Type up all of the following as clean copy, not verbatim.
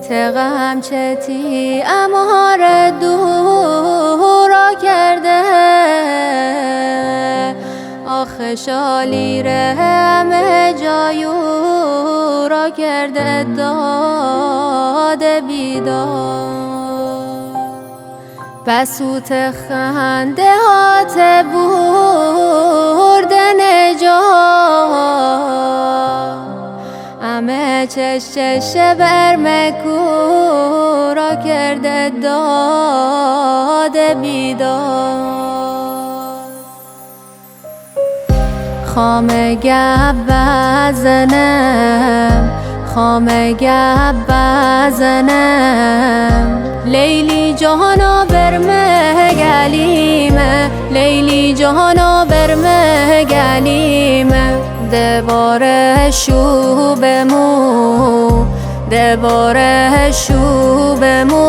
تغم چتی امار دورا کرده آخه شالیره همه جایو را کرده داد بیدار بسوت خنده هات برد نجات همه چش برمکورا کرده داد بیدار خامه گب بزنم خامه گب بزنم لیلی جهانا برمه گلیمه لیلی جهانا برمه گلیمه دوباره شوبمو دوباره شوبمو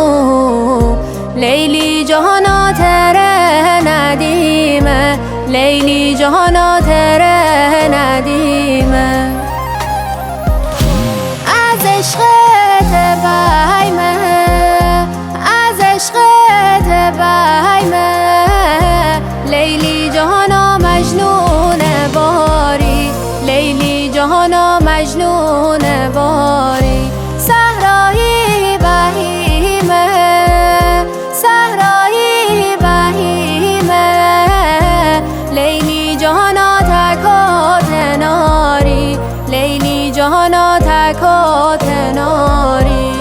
لیلی جهانا تره ندیمه لیلی جهانا تره ندیمه از عشقت بایمه از عشقت بایمه لیلی جهانا مجنون باری لیلی جهانا مجنون باری صحرایی بهیمه صحرایی بهیمه لیلی جهانا تکات ناری لیلی جهانا تکات ناری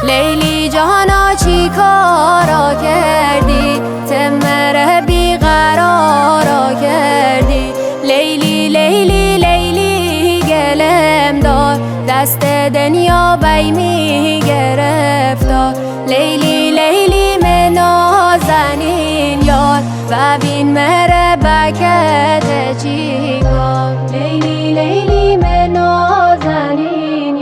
لیلی جهانا چی کارا کردی تمره بیقرارا کردی لیلی لیلی لیلی گلم دار دست دنیا بیمی گرفتار لیلی لیلی من نازنین یار ببین مهر بکت چی کار لیلی لیلی من نازنین